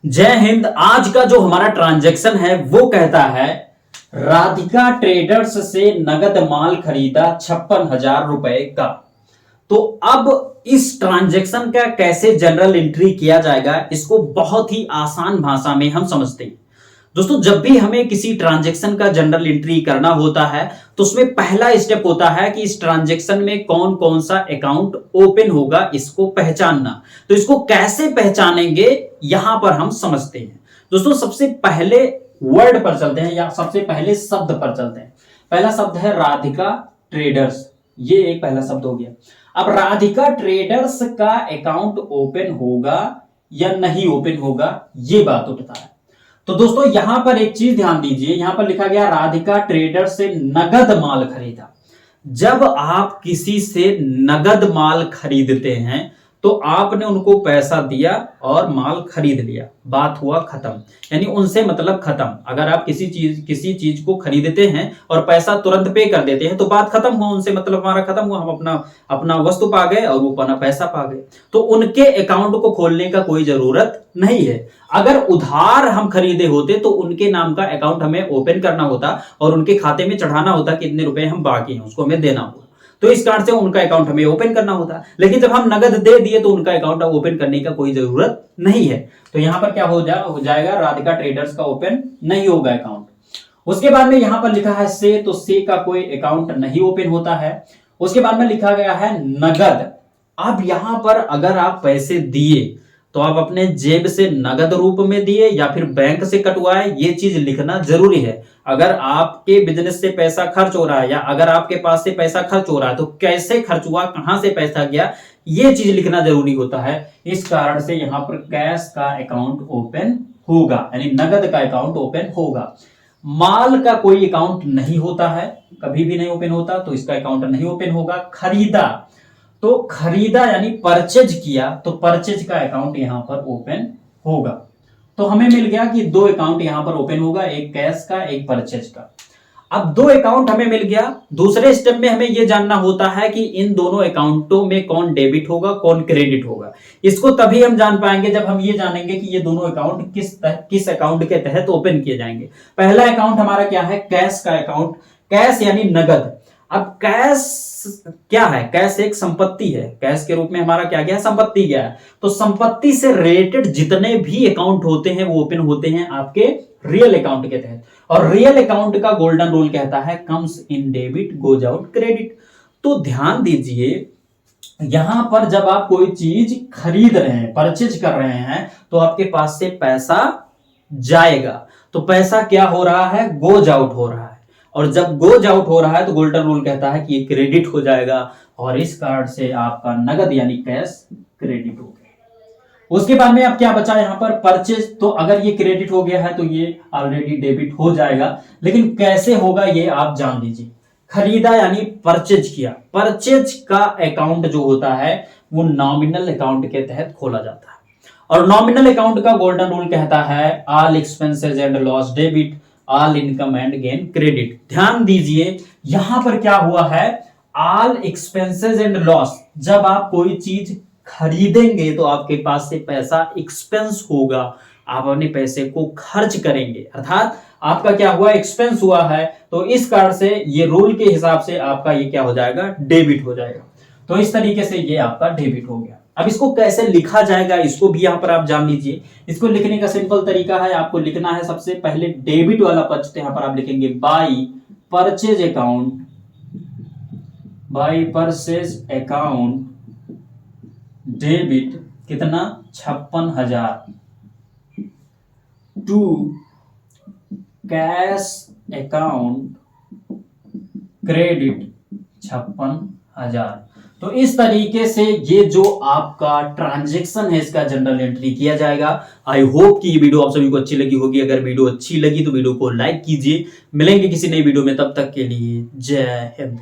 जय हिंद। आज का जो हमारा ट्रांजैक्शन है वो कहता है राधिका ट्रेडर्स से नगद माल खरीदा 56,000 रुपए का। तो अब इस ट्रांजैक्शन का कैसे जनरल एंट्री किया जाएगा, इसको बहुत ही आसान भाषा में हम समझते हैं। दोस्तों, जब भी हमें किसी ट्रांजैक्शन का जनरल एंट्री करना होता है तो उसमें पहला स्टेप होता है कि इस ट्रांजैक्शन में कौन कौन सा अकाउंट ओपन होगा, इसको पहचानना। तो इसको कैसे पहचानेंगे यहां पर हम समझते हैं। दोस्तों, सबसे पहले वर्ड पर चलते हैं या सबसे पहले शब्द पर चलते हैं। पहला शब्द है राधिका ट्रेडर्स, ये एक पहला शब्द हो गया। अब राधिका ट्रेडर्स का अकाउंट ओपन होगा या नहीं ओपन होगा, ये बात उठता है। तो दोस्तों, यहां पर एक चीज ध्यान दीजिए, यहां पर लिखा गया राधिका ट्रेडर्स से नगद माल खरीदा। जब आप किसी से नगद माल खरीदते हैं तो आपने उनको पैसा दिया और माल खरीद लिया, बात हुआ खत्म। यानी उनसे मतलब खत्म। अगर आप किसी चीज को खरीदते हैं और पैसा तुरंत पे कर देते हैं तो बात खत्म हुआ, उनसे मतलब हमारा खत्म हुआ। हम अपना वस्तु पा गए और वो अपना पैसा पा गए। तो उनके अकाउंट को खोलने का कोई जरूरत नहीं है। अगर उधार हम खरीदे होते तो उनके नाम का अकाउंट हमें ओपन करना होता और उनके खाते में चढ़ाना होता कि इतने रुपए हम बाकी हैं, उसको हमें देना होगा। तो इस कारण से उनका अकाउंट हमें ओपन करना होता। लेकिन जब हम नगद दे दिए तो उनका अकाउंट ओपन करने का कोई जरूरत नहीं है। तो यहां पर क्या हो जाएगा, राधिका ट्रेडर्स का ओपन नहीं होगा अकाउंट। उसके बाद में यहां पर लिखा है से, तो से का कोई अकाउंट नहीं ओपन होता है। उसके बाद में लिखा गया है नगद। अब यहां पर अगर आप पैसे दिए तो आप अपने जेब से नगद रूप में दिए या फिर बैंक से कटवाए, ये चीज लिखना जरूरी है। अगर आपके बिजनेस से पैसा खर्च हो रहा है या अगर आपके पास से पैसा खर्च हो रहा है तो कैसे खर्च हुआ, कहां से पैसा गया, ये चीज लिखना जरूरी होता है। इस कारण से यहां पर कैश का अकाउंट ओपन होगा, यानी नगद का अकाउंट ओपन होगा। माल का कोई अकाउंट नहीं होता है, कभी भी नहीं ओपन होता, तो इसका अकाउंट नहीं ओपन होगा। खरीदा, तो खरीदा यानी परचेज किया, तो परचेज का अकाउंट यहां पर ओपन होगा। तो हमें मिल गया कि दो अकाउंट यहां पर ओपन होगा, एक कैश का एक परचेज का। अब दो अकाउंट हमें मिल गया। दूसरे स्टेप में हमें यह जानना होता है कि इन दोनों अकाउंटों में कौन डेबिट होगा कौन क्रेडिट होगा। इसको तभी हम जान पाएंगे जब हम ये जानेंगे कि ये दोनों अकाउंट किस अकाउंट के तहत ओपन किए जाएंगे। पहला अकाउंट हमारा क्या है, कैश का अकाउंट। कैश यानी नगद। अब कैश क्या है, कैश एक संपत्ति है। कैश के रूप में हमारा क्या गया, संपत्ति गया है। तो संपत्ति से रिलेटेड जितने भी अकाउंट होते हैं वो ओपन होते हैं आपके रियल अकाउंट के तहत। और रियल अकाउंट का गोल्डन रूल कहता है comes in debit goes out credit. तो ध्यान दीजिए, यहां पर जब आप कोई चीज खरीद रहे हैं, परचेज कर रहे हैं, तो आपके पास से पैसा जाएगा। तो पैसा क्या हो रहा है, गोज आउट हो रहा है। और जब गोज आउट हो रहा है तो गोल्डन रूल कहता है कि ये क्रेडिट हो जाएगा और इस कार्ड से आपका नगद यानी कैश क्रेडिट हो गया। उसके बाद में अब क्या बचा यहां पर, परचेज। तो अगर ये क्रेडिट हो गया है तो ये ऑलरेडी डेबिट हो जाएगा, लेकिन कैसे होगा ये आप जान लीजिए। खरीदा यानी परचेज किया। परचेज का अकाउंट जो होता है वो नॉमिनल अकाउंट के तहत खोला जाता है। और नॉमिनल अकाउंट का गोल्डन रूल कहता है all expenses and loss debit, all income and gain credit. ध्यान दीजिए, यहां पर क्या हुआ है, ऑल एक्सपेंसेस एंड लॉस। जब आप कोई चीज खरीदेंगे तो आपके पास से पैसा एक्सपेंस होगा, आप अपने पैसे को खर्च करेंगे, अर्थात आपका क्या हुआ, एक्सपेंस हुआ है। तो इस कारण से ये रूल के हिसाब से आपका ये क्या हो जाएगा, डेबिट हो जाएगा। तो इस तरीके से ये आपका डेबिट हो गया। अब इसको कैसे लिखा जाएगा इसको भी यहां पर आप जान लीजिए। इसको लिखने का सिंपल तरीका है, आपको लिखना है सबसे पहले डेबिट वाला पक्ष, तो यहां पर आप लिखेंगे by purchase account, by purchase account debit कितना, 56,000 टू कैश अकाउंट क्रेडिट 56,000। तो इस तरीके से ये जो आपका ट्रांजैक्शन है इसका जनरल एंट्री किया जाएगा। आई होप कि ये वीडियो आप सभी को अच्छी लगी होगी। अगर वीडियो अच्छी लगी तो वीडियो को लाइक कीजिए। मिलेंगे किसी नई वीडियो में, तब तक के लिए जय हिंद।